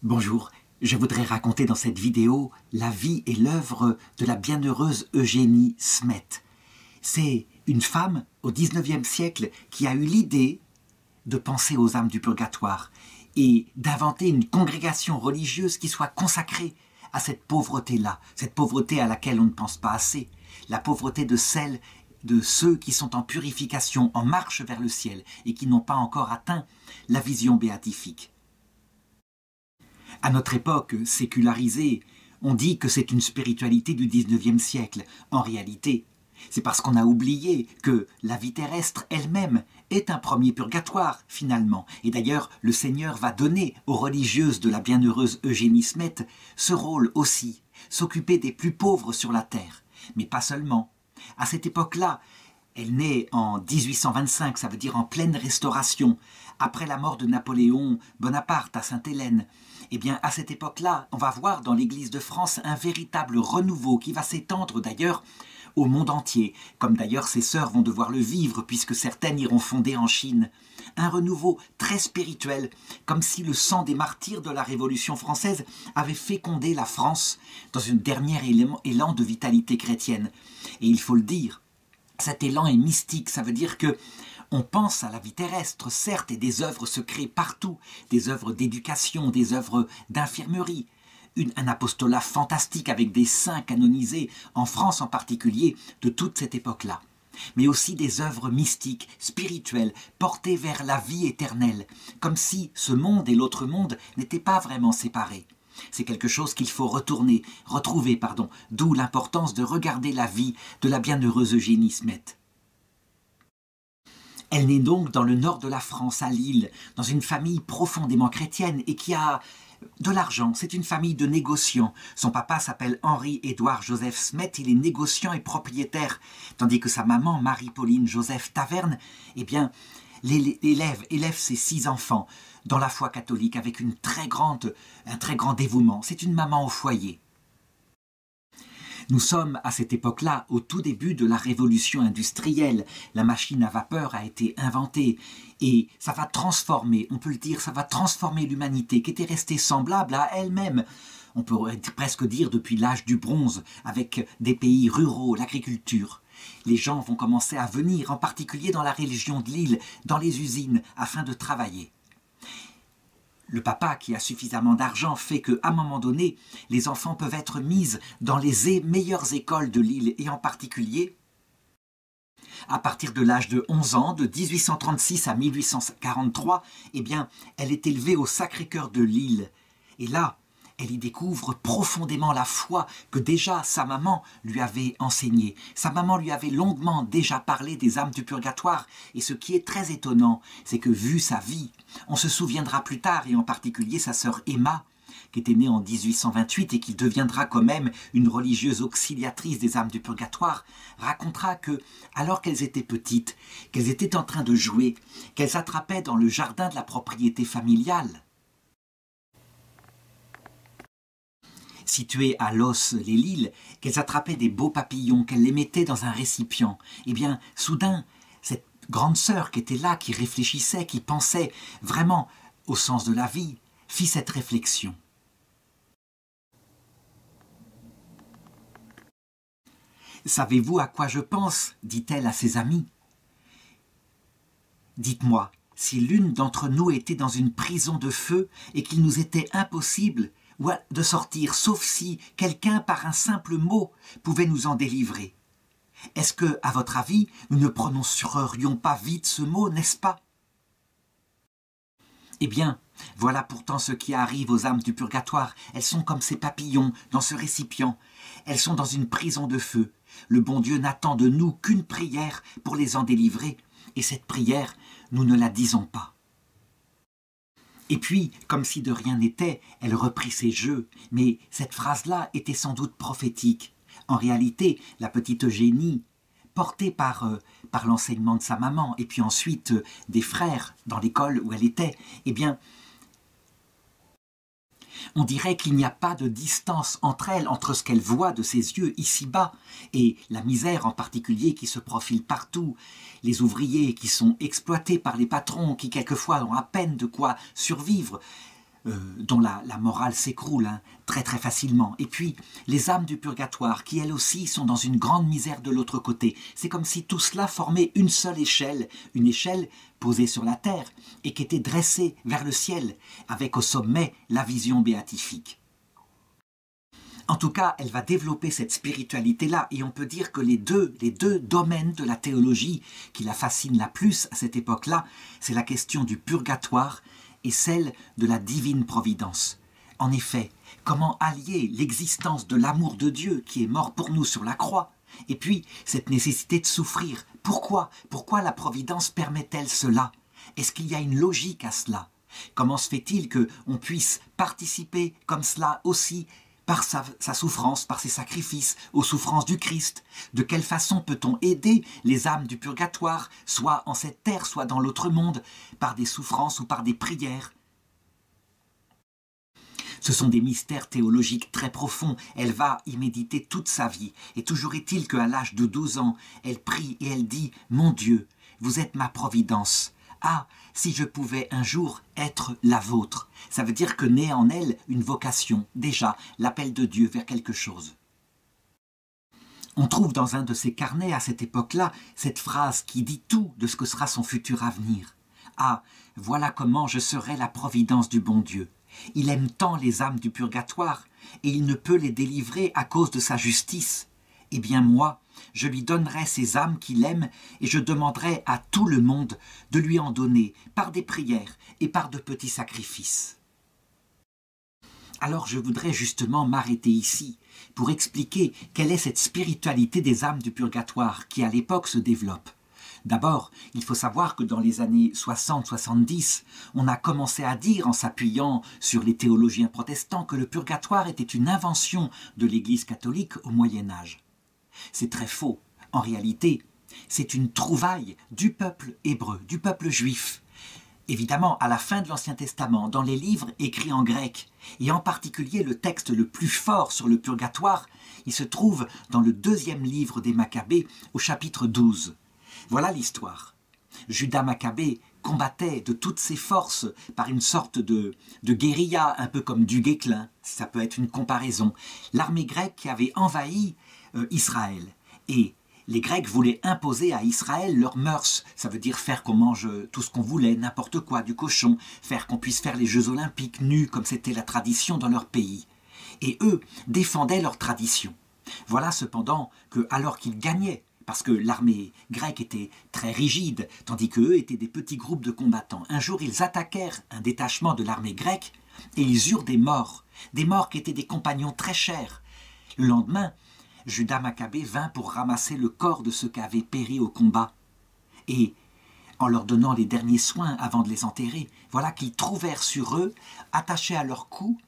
Bonjour, je voudrais raconter dans cette vidéo la vie et l'œuvre de la bienheureuse Eugénie Smet. C'est une femme au XIXe siècle qui a eu l'idée de penser aux âmes du purgatoire et d'inventer une congrégation religieuse qui soit consacrée à cette pauvreté-là, cette pauvreté à laquelle on ne pense pas assez, la pauvreté de ceux qui sont en purification, en marche vers le ciel et qui n'ont pas encore atteint la vision béatifique. À notre époque sécularisée, on dit que c'est une spiritualité du XIXe siècle. En réalité, c'est parce qu'on a oublié que la vie terrestre elle-même est un premier purgatoire, finalement. Et d'ailleurs, le Seigneur va donner aux religieuses de la bienheureuse Eugénie Smet ce rôle aussi, s'occuper des plus pauvres sur la terre. Mais pas seulement. À cette époque-là, elle naît en 1825, ça veut dire en pleine restauration, après la mort de Napoléon Bonaparte à Sainte-Hélène. Eh bien, à cette époque-là, on va voir dans l'Église de France un véritable renouveau qui va s'étendre d'ailleurs au monde entier, comme d'ailleurs ses sœurs vont devoir le vivre puisque certaines iront fonder en Chine. Un renouveau très spirituel, comme si le sang des martyrs de la Révolution française avait fécondé la France dans un dernier élan de vitalité chrétienne. Et il faut le dire, cet élan est mystique, ça veut dire que on pense à la vie terrestre, certes, et des œuvres se créent partout, des œuvres d'éducation, des œuvres d'infirmerie, un apostolat fantastique avec des saints canonisés, en France en particulier, de toute cette époque-là. Mais aussi des œuvres mystiques, spirituelles, portées vers la vie éternelle, comme si ce monde et l'autre monde n'étaient pas vraiment séparés. C'est quelque chose qu'il faut retrouver, d'où l'importance de regarder la vie de la bienheureuse Eugénie Smet. Elle naît donc dans le nord de la France, à Lille, dans une famille profondément chrétienne et qui a de l'argent. C'est une famille de négociants. Son papa s'appelle Henri-Édouard Joseph Smet, il est négociant et propriétaire, tandis que sa maman, Marie-Pauline Joseph Taverne, eh bien, élève ses 6 enfants dans la foi catholique avec un très grand dévouement. C'est une maman au foyer. Nous sommes à cette époque-là au tout début de la révolution industrielle. La machine à vapeur a été inventée et ça va transformer, on peut le dire, ça va transformer l'humanité qui était restée semblable à elle-même. On pourrait presque dire depuis l'âge du bronze avec des pays ruraux, l'agriculture. Les gens vont commencer à venir, en particulier dans la région de Lille, dans les usines, afin de travailler. Le papa, qui a suffisamment d'argent, fait qu'à un moment donné, les enfants peuvent être mis dans les meilleures écoles de Lille, et en particulier, à partir de l'âge de 11 ans, de 1836 à 1843, eh bien, elle est élevée au Sacré-Cœur de Lille. Et là, elle y découvre profondément la foi que déjà sa maman lui avait enseignée. Sa maman lui avait longuement déjà parlé des âmes du purgatoire. Et ce qui est très étonnant, c'est que vu sa vie, on se souviendra plus tard, et en particulier sa sœur Emma, qui était née en 1828 et qui deviendra quand même une religieuse auxiliatrice des âmes du purgatoire, racontera que, alors qu'elles étaient petites, qu'elles étaient en train de jouer, qu'elles attrapaient dans le jardin de la propriété familiale, situées à Los-les-Lilles, qu'elles attrapaient des beaux papillons, qu'elles les mettaient dans un récipient. Eh bien, soudain, cette grande sœur qui était là, qui réfléchissait, qui pensait vraiment au sens de la vie, fit cette réflexion. « Savez-vous à quoi je pense ?» dit-elle à ses amis. « Dites-moi, si l'une d'entre nous était dans une prison de feu et qu'il nous était impossible de sortir, sauf si quelqu'un, par un simple mot, pouvait nous en délivrer. Est-ce que, à votre avis, nous ne prononcerions pas vite ce mot, n'est-ce pas? Eh bien, voilà pourtant ce qui arrive aux âmes du purgatoire. Elles sont comme ces papillons dans ce récipient. Elles sont dans une prison de feu. Le bon Dieu n'attend de nous qu'une prière pour les en délivrer. Et cette prière, nous ne la disons pas. Et puis, comme si de rien n'était, elle reprit ses jeux. Mais cette phrase-là était sans doute prophétique. En réalité, la petite Eugénie, portée par l'enseignement de sa maman, et puis ensuite des frères dans l'école où elle était, eh bien, on dirait qu'il n'y a pas de distance entre elles, entre ce qu'elle voit de ses yeux ici-bas et la misère en particulier qui se profile partout, les ouvriers qui sont exploités par les patrons, qui quelquefois ont à peine de quoi survivre, dont la morale s'écroule hein, très très facilement. Et puis les âmes du purgatoire qui elles aussi sont dans une grande misère de l'autre côté. C'est comme si tout cela formait une seule échelle, une échelle posée sur la terre et qui était dressée vers le ciel, avec au sommet la vision béatifique. En tout cas, elle va développer cette spiritualité-là et on peut dire que les deux domaines de la théologie qui la fascinent la plus à cette époque-là, c'est la question du purgatoire et celle de la divine providence. En effet, comment allier l'existence de l'amour de Dieu qui est mort pour nous sur la croix et puis cette nécessité de souffrir? Pourquoi la providence permet-elle cela? Est-ce qu'il y a une logique à cela? Comment se fait-il qu'on puisse participer comme cela aussi par sa souffrance, par ses sacrifices, aux souffrances du Christ? De quelle façon peut-on aider les âmes du purgatoire, soit en cette terre, soit dans l'autre monde, par des souffrances ou par des prières? Ce sont des mystères théologiques très profonds. Elle va y méditer toute sa vie. Et toujours est-il qu'à l'âge de 12 ans, elle prie et elle dit « Mon Dieu, vous êtes ma providence. Ah, si je pouvais un jour être la vôtre !» Ça veut dire que naît en elle une vocation, déjà, l'appel de Dieu vers quelque chose. On trouve dans un de ses carnets à cette époque-là cette phrase qui dit tout de ce que sera son futur avenir. « Ah, voilà comment je serai la providence du bon Dieu. Il aime tant les âmes du purgatoire, et il ne peut les délivrer à cause de sa justice. Eh bien moi, je lui donnerai ces âmes qu'il aime, et je demanderai à tout le monde de lui en donner, par des prières et par de petits sacrifices. » Alors je voudrais justement m'arrêter ici, pour expliquer quelle est cette spiritualité des âmes du purgatoire qui à l'époque se développe. D'abord, il faut savoir que dans les années 60-70, on a commencé à dire, en s'appuyant sur les théologiens protestants, que le purgatoire était une invention de l'Église catholique au Moyen-Âge. C'est très faux. En réalité, c'est une trouvaille du peuple hébreu, du peuple juif. Évidemment, à la fin de l'Ancien Testament, dans les livres écrits en grec, et en particulier le texte le plus fort sur le purgatoire, il se trouve dans le 2e livre des Maccabées, au chapitre 12. Voilà l'histoire. Judas Maccabée combattait de toutes ses forces par une sorte de guérilla, un peu comme du Guesclin, ça peut être une comparaison. L'armée grecque qui avait envahi Israël. Et les Grecs voulaient imposer à Israël leurs mœurs. Ça veut dire faire qu'on mange tout ce qu'on voulait, n'importe quoi, du cochon, faire qu'on puisse faire les Jeux Olympiques nus, comme c'était la tradition dans leur pays. Et eux défendaient leur tradition. Voilà cependant que, alors qu'ils gagnaient, parce que l'armée grecque était très rigide, tandis qu'eux étaient des petits groupes de combattants. Un jour, ils attaquèrent un détachement de l'armée grecque et ils eurent des morts qui étaient des compagnons très chers. Le lendemain, Judas Maccabée vint pour ramasser le corps de ceux qui avaient péri au combat. Et, en leur donnant les derniers soins avant de les enterrer, voilà qu'ils trouvèrent sur eux, attachée à leur cou,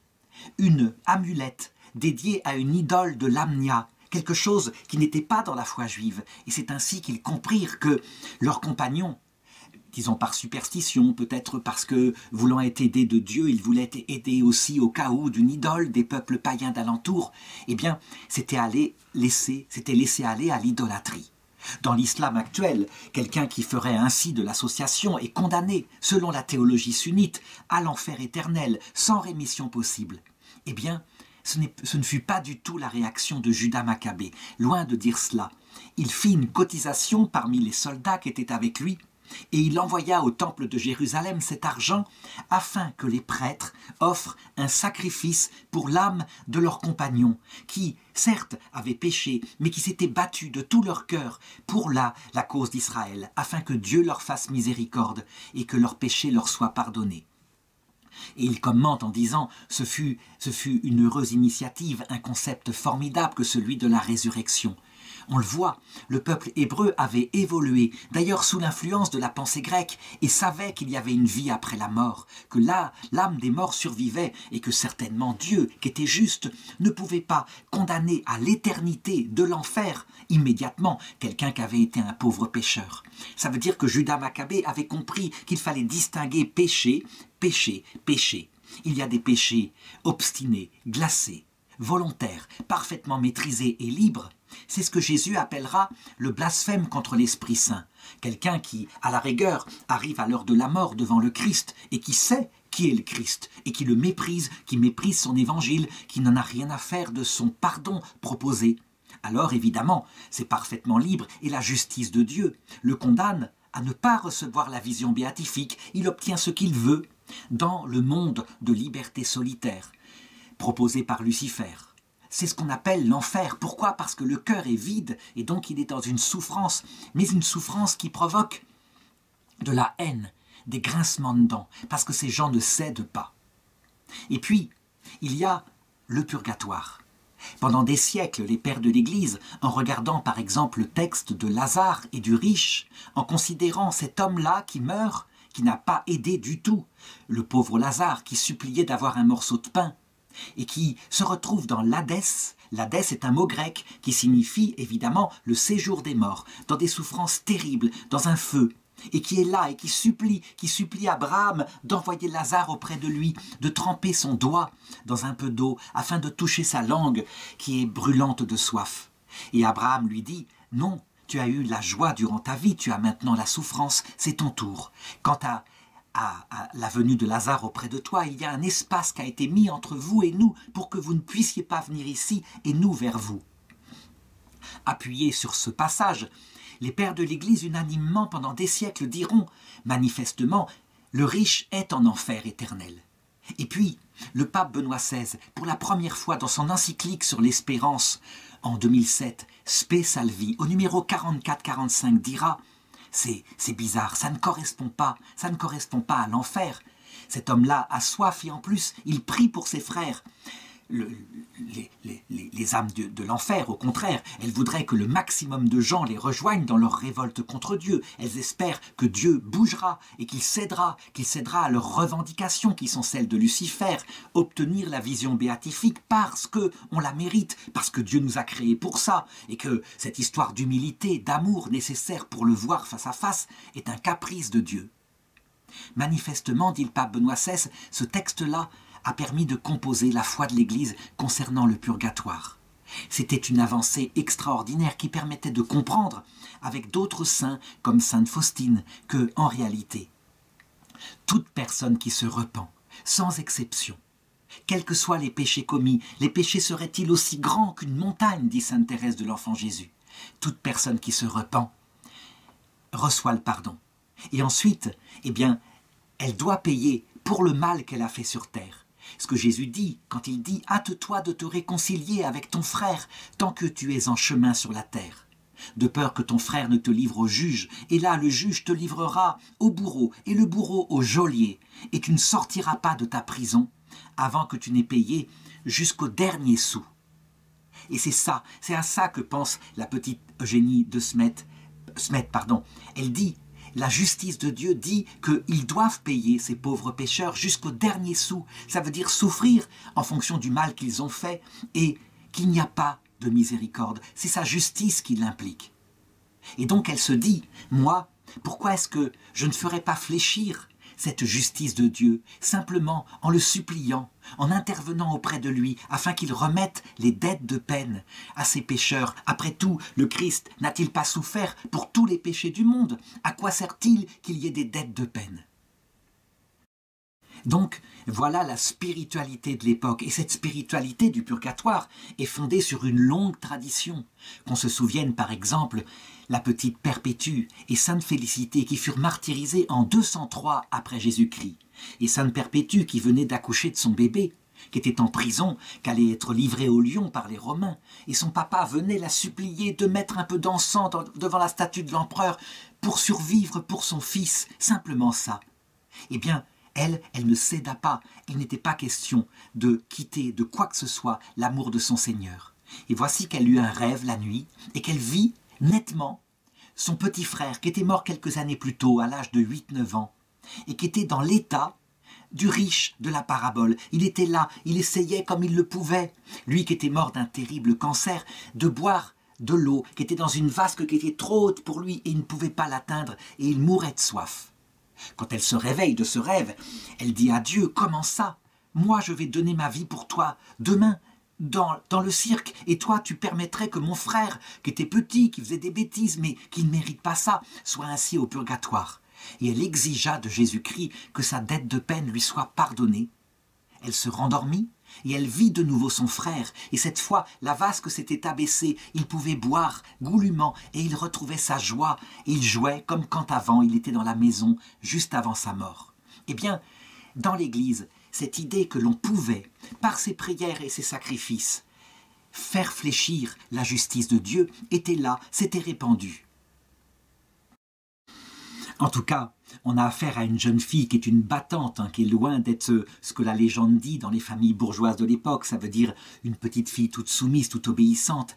une amulette dédiée à une idole de Lamnia, quelque chose qui n'était pas dans la foi juive. Et c'est ainsi qu'ils comprirent que leurs compagnons, disons par superstition, peut-être parce que, voulant être aidés de Dieu, ils voulaient être aidés aussi au cas où d'une idole des peuples païens d'alentour, eh bien, c'était laissé aller à l'idolâtrie. Dans l'islam actuel, quelqu'un qui ferait ainsi de l'association est condamné, selon la théologie sunnite, à l'enfer éternel, sans rémission possible. Eh bien, ce ne fut pas du tout la réaction de Judas Maccabée, loin de dire cela. Il fit une cotisation parmi les soldats qui étaient avec lui, et il envoya au temple de Jérusalem cet argent afin que les prêtres offrent un sacrifice pour l'âme de leurs compagnons, qui, certes, avaient péché, mais qui s'étaient battus de tout leur cœur pour la cause d'Israël, afin que Dieu leur fasse miséricorde et que leurs péchés leur soient pardonnés. Et il commente en disant « ce fut une heureuse initiative, un concept formidable que celui de la résurrection ». On le voit, le peuple hébreu avait évolué, d'ailleurs sous l'influence de la pensée grecque, et savait qu'il y avait une vie après la mort, que là, l'âme des morts survivait, et que certainement Dieu, qui était juste, ne pouvait pas condamner à l'éternité de l'enfer immédiatement quelqu'un qui avait été un pauvre pécheur. Ça veut dire que Judas Maccabée avait compris qu'il fallait distinguer péché, péché, péché. Il y a des péchés obstinés, glacés, volontaires, parfaitement maîtrisés et libres. C'est ce que Jésus appellera le blasphème contre l'Esprit Saint. Quelqu'un qui, à la rigueur, arrive à l'heure de la mort devant le Christ et qui sait qui est le Christ et qui le méprise, qui méprise son évangile, qui n'en a rien à faire de son pardon proposé, alors évidemment, c'est parfaitement libre et la justice de Dieu le condamne à ne pas recevoir la vision béatifique. Il obtient ce qu'il veut dans le monde de liberté solitaire proposé par Lucifer. C'est ce qu'on appelle l'enfer. Pourquoi? Parce que le cœur est vide et donc il est dans une souffrance, mais une souffrance qui provoque de la haine, des grincements de dents, parce que ces gens ne cèdent pas. Et puis, il y a le purgatoire. Pendant des siècles, les pères de l'Église, en regardant par exemple le texte de Lazare et du riche, en considérant cet homme-là qui meurt, qui n'a pas aidé du tout, le pauvre Lazare qui suppliait d'avoir un morceau de pain, et qui se retrouve dans l'Hadès. L'Hadès est un mot grec qui signifie évidemment le séjour des morts, dans des souffrances terribles, dans un feu, et qui est là et qui supplie Abraham d'envoyer Lazare auprès de lui, de tremper son doigt dans un peu d'eau afin de toucher sa langue qui est brûlante de soif. Et Abraham lui dit « Non, tu as eu la joie durant ta vie, tu as maintenant la souffrance, c'est ton tour. Quant à la venue de Lazare auprès de toi, il y a un espace qui a été mis entre vous et nous pour que vous ne puissiez pas venir ici et nous vers vous. » Appuyés sur ce passage, les pères de l'Église unanimement pendant des siècles diront « Manifestement, le riche est en enfer éternel. » Et puis, le pape Benoît XVI, pour la première fois dans son encyclique sur l'espérance, en 2007, Spe Salvi, au numéro 44-45, dira « C'est bizarre, ça ne correspond pas à l'enfer. Cet homme-là a soif et en plus, il prie pour ses frères. » Les âmes de l'enfer, au contraire, elles voudraient que le maximum de gens les rejoignent dans leur révolte contre Dieu. Elles espèrent que Dieu bougera et qu'il cédera à leurs revendications qui sont celles de Lucifer, obtenir la vision béatifique parce qu'on la mérite, parce que Dieu nous a créés pour ça, et que cette histoire d'humilité, d'amour nécessaire pour le voir face à face est un caprice de Dieu. Manifestement, dit le pape Benoît XVI, ce texte-là a permis de composer la foi de l'Église concernant le purgatoire. C'était une avancée extraordinaire qui permettait de comprendre, avec d'autres saints comme sainte Faustine, que, en réalité, toute personne qui se repent, sans exception, quels que soient les péchés commis, les péchés seraient-ils aussi grands qu'une montagne, dit sainte Thérèse de l'Enfant Jésus. Toute personne qui se repent reçoit le pardon. Et ensuite, eh bien, elle doit payer pour le mal qu'elle a fait sur terre. Ce que Jésus dit, quand il dit « Hâte-toi de te réconcilier avec ton frère tant que tu es en chemin sur la terre, de peur que ton frère ne te livre au juge, et là le juge te livrera au bourreau, et le bourreau au geôlier, et tu ne sortiras pas de ta prison avant que tu n'aies payé jusqu'au dernier sou. » Et c'est à ça que pense la petite Eugénie de Smet. Elle dit la justice de Dieu dit qu'ils doivent payer ces pauvres pécheurs jusqu'au dernier sou. Ça veut dire souffrir en fonction du mal qu'ils ont fait et qu'il n'y a pas de miséricorde. C'est sa justice qui l'implique. Et donc elle se dit, moi, pourquoi est-ce que je ne ferais pas fléchir cette justice de Dieu, simplement en le suppliant, en intervenant auprès de lui, afin qu'il remette les dettes de peine à ces pécheurs. Après tout, le Christ n'a-t-il pas souffert pour tous les péchés du monde? À quoi sert-il qu'il y ait des dettes de peine? Donc, voilà la spiritualité de l'époque. Et cette spiritualité du purgatoire est fondée sur une longue tradition. Qu'on se souvienne par exemple la petite Perpétue et Sainte Félicité qui furent martyrisées en 203 après Jésus-Christ. Et Sainte Perpétue qui venait d'accoucher de son bébé, qui était en prison, qui allait être livré aux lions par les Romains. Et son papa venait la supplier de mettre un peu d'encens devant la statue de l'empereur pour survivre pour son fils. Simplement ça. Eh bien, elle ne céda pas. Il n'était pas question de quitter de quoi que ce soit l'amour de son Seigneur. Et voici qu'elle eut un rêve la nuit et qu'elle vit nettement son petit frère qui était mort quelques années plus tôt, à l'âge de 8-9 ans, et qui était dans l'état du riche de la parabole. Il était là, il essayait comme il le pouvait, lui qui était mort d'un terrible cancer, de boire de l'eau, qui était dans une vasque qui était trop haute pour lui et il ne pouvait pas l'atteindre et il mourait de soif. Quand elle se réveille de ce rêve, elle dit à Dieu, comment ça? Moi je vais donner ma vie pour toi, demain, dans le cirque, et toi tu permettrais que mon frère, qui était petit, qui faisait des bêtises, mais qui ne mérite pas ça, soit ainsi au purgatoire. et elle exigea de Jésus-Christ que sa dette de peine lui soit pardonnée. Elle se rendormit et elle vit de nouveau son frère, et cette fois la vasque s'était abaissée, il pouvait boire goulûment et il retrouvait sa joie, et il jouait comme quand avant il était dans la maison, juste avant sa mort. Eh bien, dans l'Église, cette idée que l'on pouvait, par ses prières et ses sacrifices, faire fléchir la justice de Dieu était là, s'était répandue. En tout cas, on a affaire à une jeune fille qui est une battante, qui est loin d'être ce que la légende dit dans les familles bourgeoises de l'époque, ça veut dire une petite fille toute soumise, toute obéissante.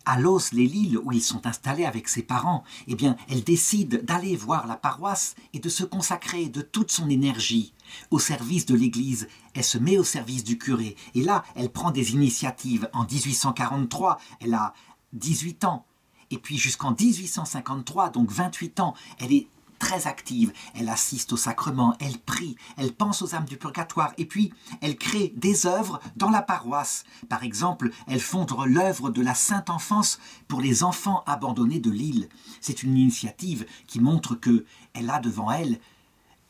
À Los-les-Lilles, où ils sont installés avec ses parents, eh bien, elle décide d'aller voir la paroisse et de se consacrer de toute son énergie au service de l'Église. Elle se met au service du curé. Et là, elle prend des initiatives. En 1843, elle a 18 ans. Et puis jusqu'en 1853, donc 28 ans, elle est très active, elle assiste au sacrement, elle prie, elle pense aux âmes du purgatoire et puis elle crée des œuvres dans la paroisse. Par exemple, elle fonde l'œuvre de la Sainte Enfance pour les enfants abandonnés de l'île. C'est une initiative qui montre qu'elle a devant elle,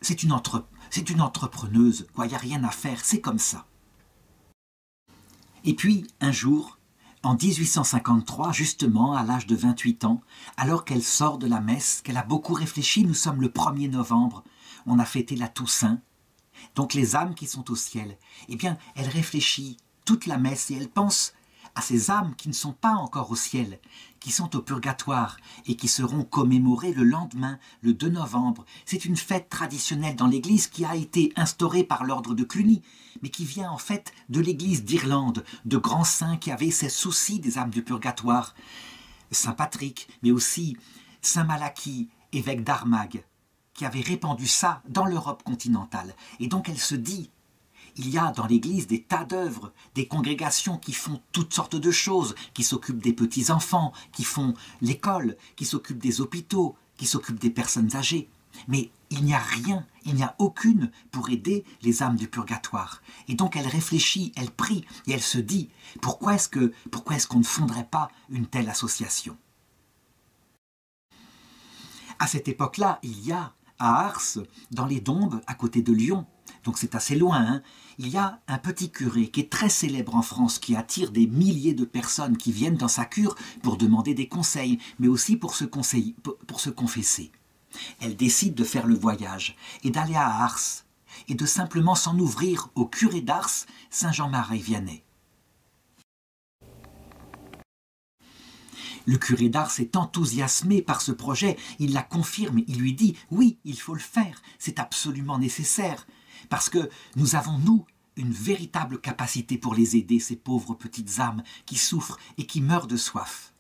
c'est une entrepreneuse, quoi, il n'y a rien à faire, c'est comme ça. Et puis, un jour, en 1853, justement, à l'âge de 28 ans, alors qu'elle sort de la messe, qu'elle a beaucoup réfléchi, nous sommes le 1er novembre, on a fêté la Toussaint, donc les âmes qui sont au ciel, eh bien, elle réfléchit toute la messe et elle pense à ces âmes qui ne sont pas encore au ciel, qui sont au purgatoire et qui seront commémorées le lendemain, le 2 novembre. C'est une fête traditionnelle dans l'Église qui a été instaurée par l'ordre de Cluny, mais qui vient en fait de l'Église d'Irlande, de grands saints qui avaient ces soucis des âmes du purgatoire. Saint Patrick, mais aussi Saint Malachie, évêque d'Armagh, qui avait répandu ça dans l'Europe continentale. Et donc elle se dit, il y a dans l'Église des tas d'œuvres, des congrégations qui font toutes sortes de choses, qui s'occupent des petits-enfants, qui font l'école, qui s'occupent des hôpitaux, qui s'occupent des personnes âgées. Mais il n'y a rien, il n'y a aucune pour aider les âmes du purgatoire. Et donc elle réfléchit, elle prie, et elle se dit, pourquoi est-ce qu'on ne fonderait pas une telle association? À cette époque-là, il y a à Ars, dans les Dombes, à côté de Lyon, donc c'est assez loin, il y a un petit curé qui est très célèbre en France, qui attire des milliers de personnes qui viennent dans sa cure pour demander des conseils, mais aussi pour se confesser. Elle décide de faire le voyage et d'aller à Ars, et de simplement s'en ouvrir au curé d'Ars, Saint Jean-Marie Vianney. Le curé d'Ars est enthousiasmé par ce projet, il la confirme, il lui dit « Oui, il faut le faire, c'est absolument nécessaire, parce que nous avons, nous, une véritable capacité pour les aider, ces pauvres petites âmes qui souffrent et qui meurent de soif. »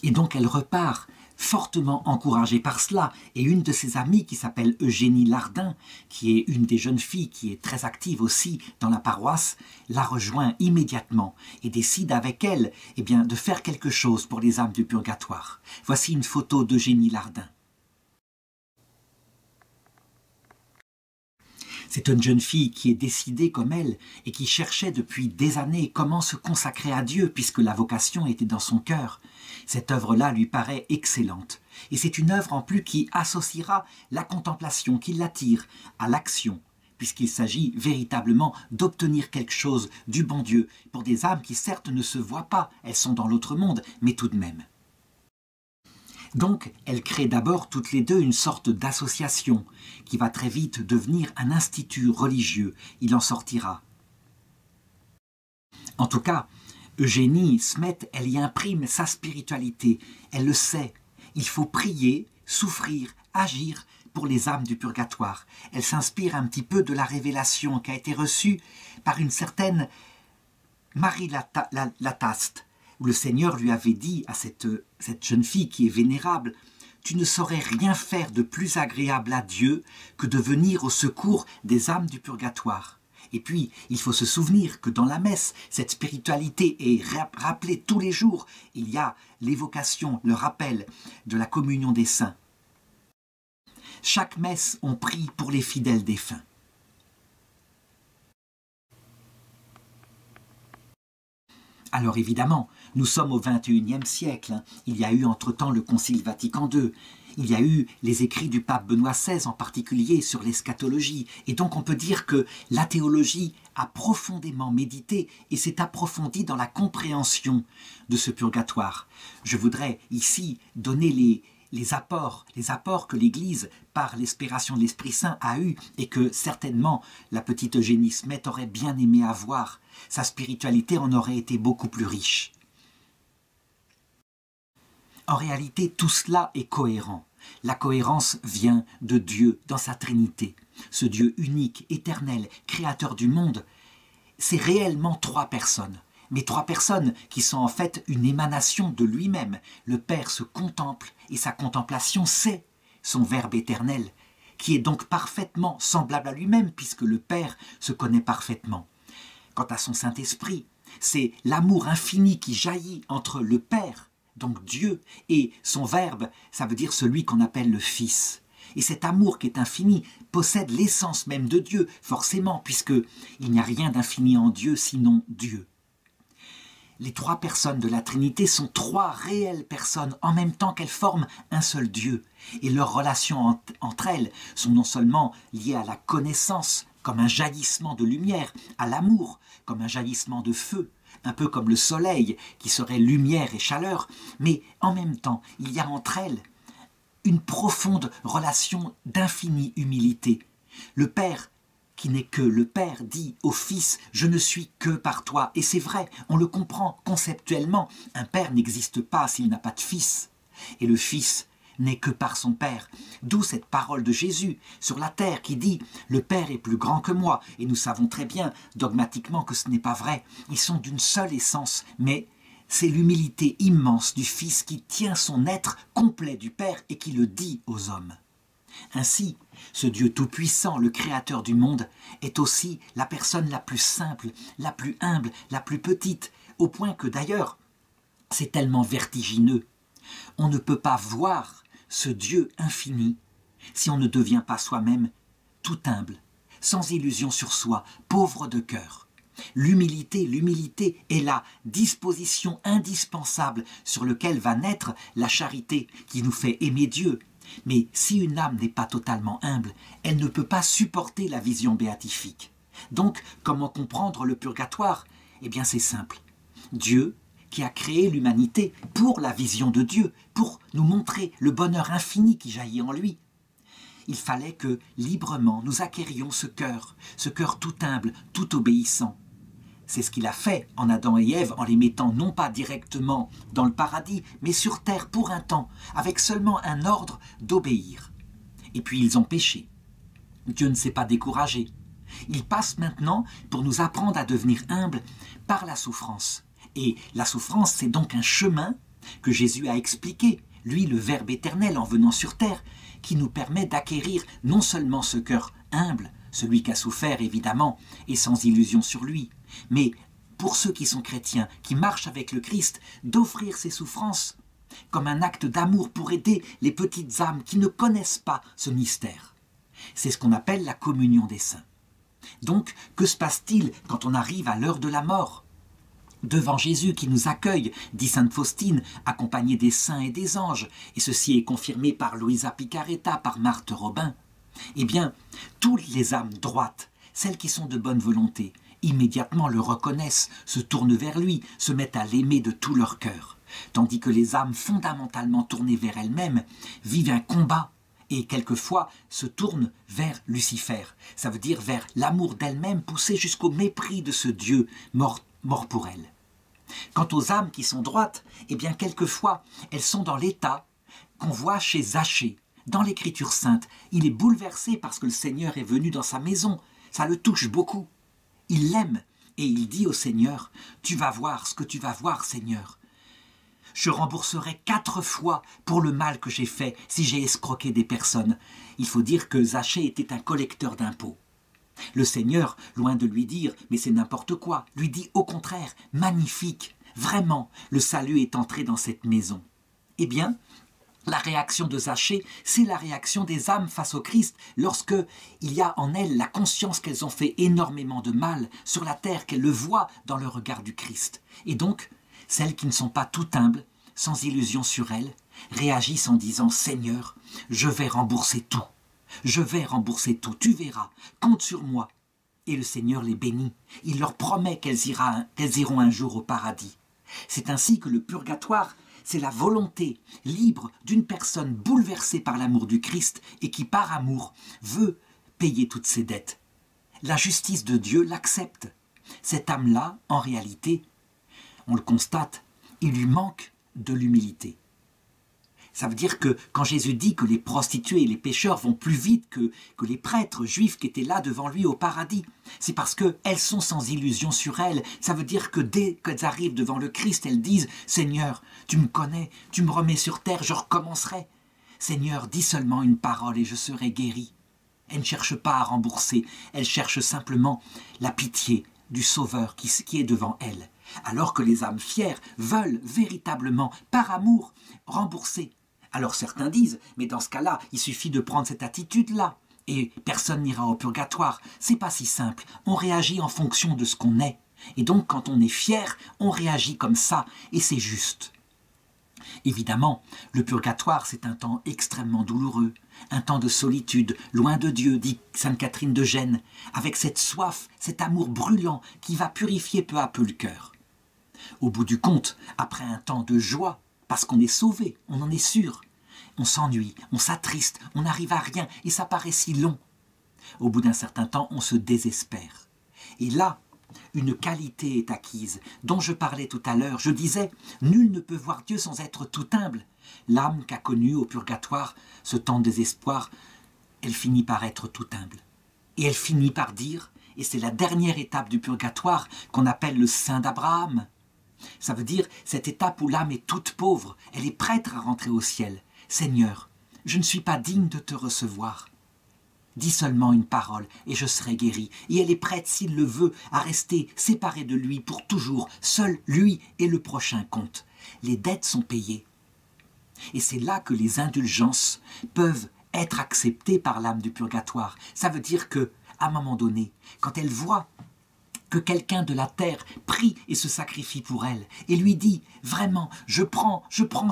Et donc elle repart, fortement encouragée par cela, et une de ses amies qui s'appelle Eugénie Lardin, qui est une des jeunes filles qui est très active aussi dans la paroisse, la rejoint immédiatement et décide avec elle de faire quelque chose pour les âmes du purgatoire. Voici une photo d'Eugénie Lardin. C'est une jeune fille qui est décidée comme elle et qui cherchait depuis des années comment se consacrer à Dieu puisque la vocation était dans son cœur. Cette œuvre-là lui paraît excellente. Et c'est une œuvre en plus qui associera la contemplation, qui l'attire à l'action, puisqu'il s'agit véritablement d'obtenir quelque chose du bon Dieu pour des âmes qui certes ne se voient pas, elles sont dans l'autre monde, mais tout de même. Donc, elles créent d'abord toutes les deux une sorte d'association qui va très vite devenir un institut religieux. Il en sortira. En tout cas, Eugénie Smet, elle y imprime sa spiritualité. Elle le sait. Il faut prier, souffrir, agir pour les âmes du purgatoire. Elle s'inspire un petit peu de la révélation qui a été reçue par une certaine Marie Lataste, où le Seigneur lui avait dit à cette jeune fille qui est vénérable, « Tu ne saurais rien faire de plus agréable à Dieu que de venir au secours des âmes du purgatoire. » Et puis, il faut se souvenir que dans la messe, cette spiritualité est rappelée tous les jours. Il y a l'évocation, le rappel de la communion des saints. Chaque messe, on prie pour les fidèles défunts. Alors évidemment, Nous sommes au XXIe siècle. Il y a eu entre-temps le Concile Vatican II. Il y a eu les écrits du pape Benoît XVI, en particulier sur l'eschatologie. Et donc on peut dire que la théologie a profondément médité et s'est approfondie dans la compréhension de ce purgatoire. Je voudrais ici donner les apports que l'Église, par l'inspiration de l'Esprit Saint, a eus et que certainement la petite Eugénie Smet aurait bien aimé avoir. Sa spiritualité en aurait été beaucoup plus riche. En réalité, tout cela est cohérent. La cohérence vient de Dieu dans sa Trinité. Ce Dieu unique, éternel, créateur du monde, c'est réellement trois personnes. Mais trois personnes qui sont en fait une émanation de lui-même. Le Père se contemple et sa contemplation, c'est son Verbe éternel, qui est donc parfaitement semblable à lui-même puisque le Père se connaît parfaitement. Quant à son Saint-Esprit, c'est l'amour infini qui jaillit entre le Père, donc Dieu, et son Verbe, ça veut dire celui qu'on appelle le Fils. Et cet amour qui est infini possède l'essence même de Dieu, forcément, puisqu'il n'y a rien d'infini en Dieu sinon Dieu. Les trois personnes de la Trinité sont trois réelles personnes en même temps qu'elles forment un seul Dieu. Et leurs relations entre elles sont non seulement liées à la connaissance, comme un jaillissement de lumière, à l'amour, comme un jaillissement de feu, un peu comme le soleil qui serait lumière et chaleur, mais en même temps, il y a entre elles une profonde relation d'infinie humilité. Le Père, qui n'est que le Père, dit au Fils « Je ne suis que par toi ». Et c'est vrai, on le comprend conceptuellement. Un Père n'existe pas s'il n'a pas de Fils. Et le Fils n'est que par son Père. D'où cette parole de Jésus sur la terre qui dit « Le Père est plus grand que moi ». Et nous savons très bien, dogmatiquement, que ce n'est pas vrai. Ils sont d'une seule essence, mais c'est l'humilité immense du Fils qui tient son être complet du Père et qui le dit aux hommes. Ainsi, ce Dieu tout-puissant, le Créateur du monde, est aussi la personne la plus simple, la plus humble, la plus petite, au point que d'ailleurs, c'est tellement vertigineux. On ne peut pas voir ce Dieu infini si on ne devient pas soi-même tout humble, sans illusion sur soi, pauvre de cœur. L'humilité est la disposition indispensable sur laquelle va naître la charité qui nous fait aimer Dieu. Mais si une âme n'est pas totalement humble, elle ne peut pas supporter la vision béatifique. Donc, comment comprendre le purgatoire? Eh bien, c'est simple. Dieu, qui a créé l'humanité pour la vision de Dieu, pour nous montrer le bonheur infini qui jaillit en lui, il fallait que, librement, nous acquérions ce cœur tout humble, tout obéissant. C'est ce qu'il a fait en Adam et Ève en les mettant non pas directement dans le paradis, mais sur terre pour un temps, avec seulement un ordre d'obéir. Et puis ils ont péché. Dieu ne s'est pas découragé. Il passe maintenant pour nous apprendre à devenir humbles par la souffrance. Et la souffrance, c'est donc un chemin que Jésus a expliqué, lui le Verbe éternel en venant sur terre, qui nous permet d'acquérir non seulement ce cœur humble, celui qui a souffert évidemment et sans illusion sur lui, mais pour ceux qui sont chrétiens, qui marchent avec le Christ, d'offrir ces souffrances comme un acte d'amour pour aider les petites âmes qui ne connaissent pas ce mystère. C'est ce qu'on appelle la communion des saints. Donc, que se passe-t-il quand on arrive à l'heure de la mort? Devant Jésus qui nous accueille, dit sainte Faustine, accompagnée des saints et des anges, et ceci est confirmé par Luisa Picaretta, par Marthe Robin, eh bien, toutes les âmes droites, celles qui sont de bonne volonté, immédiatement le reconnaissent, se tournent vers lui, se mettent à l'aimer de tout leur cœur. Tandis que les âmes fondamentalement tournées vers elles-mêmes vivent un combat et quelquefois se tournent vers Lucifer. Ça veut dire vers l'amour d'elles-mêmes poussé jusqu'au mépris de ce Dieu mort pour elles. Quant aux âmes qui sont droites, eh bien quelquefois elles sont dans l'état qu'on voit chez Zachée. Dans l'Écriture sainte, il est bouleversé parce que le Seigneur est venu dans sa maison. Ça le touche beaucoup. Il l'aime et il dit au Seigneur « Tu vas voir ce que tu vas voir, Seigneur. Je rembourserai 4 fois pour le mal que j'ai fait si j'ai escroqué des personnes. » Il faut dire que Zachée était un collecteur d'impôts. Le Seigneur, loin de lui dire « mais c'est n'importe quoi », lui dit au contraire « magnifique, vraiment, le salut est entré dans cette maison. » Eh bien, la réaction de Zachée, c'est la réaction des âmes face au Christ lorsque il y a en elles la conscience qu'elles ont fait énormément de mal sur la terre, qu'elles le voient dans le regard du Christ. Et donc, celles qui ne sont pas tout humbles, sans illusion sur elles, réagissent en disant « Seigneur, je vais rembourser tout. Je vais rembourser tout. Tu verras. Compte sur moi. » Et le Seigneur les bénit. Il leur promet qu'elles iront un jour au paradis. C'est ainsi que le purgatoire, c'est la volonté libre d'une personne bouleversée par l'amour du Christ et qui, par amour, veut payer toutes ses dettes. La justice de Dieu l'accepte. Cette âme-là, en réalité, on le constate, il lui manque de l'humilité. Ça veut dire que quand Jésus dit que les prostituées et les pécheurs vont plus vite que les prêtres juifs qui étaient là devant lui au paradis, c'est parce qu'elles sont sans illusion sur elles. Ça veut dire que dès qu'elles arrivent devant le Christ, elles disent « Seigneur, tu me connais, tu me remets sur terre, je recommencerai. Seigneur, dis seulement une parole et je serai guéri. » Elles ne cherchent pas à rembourser, elles cherchent simplement la pitié du Sauveur qui est devant elles. Alors que les âmes fières veulent véritablement, par amour, rembourser. Alors certains disent, mais dans ce cas-là, il suffit de prendre cette attitude-là, et personne n'ira au purgatoire. C'est pas si simple, on réagit en fonction de ce qu'on est. Et donc quand on est fier, on réagit comme ça, et c'est juste. Évidemment, le purgatoire, c'est un temps extrêmement douloureux, un temps de solitude, loin de Dieu, dit sainte Catherine de Gênes, avec cette soif, cet amour brûlant qui va purifier peu à peu le cœur. Au bout du compte, après un temps de joie, parce qu'on est sauvé, on en est sûr, on s'ennuie, on s'attriste, on n'arrive à rien, et ça paraît si long. Au bout d'un certain temps, on se désespère. Et là, une qualité est acquise, dont je parlais tout à l'heure. Je disais, nul ne peut voir Dieu sans être tout humble. L'âme qu'a connue au purgatoire, ce temps de désespoir, elle finit par être tout humble. Et elle finit par dire, et c'est la dernière étape du purgatoire qu'on appelle le sein d'Abraham. Ça veut dire cette étape où l'âme est toute pauvre, elle est prête à rentrer au ciel. Seigneur, je ne suis pas digne de te recevoir. Dis seulement une parole et je serai guérie. Et elle est prête, s'il le veut, à rester séparée de lui pour toujours. Seul lui et le prochain comptent. Les dettes sont payées. Et c'est là que les indulgences peuvent être acceptées par l'âme du purgatoire. Ça veut dire que, à un moment donné, quand elle voit que quelqu'un de la terre prie et se sacrifie pour elle, et lui dit « Vraiment, je prends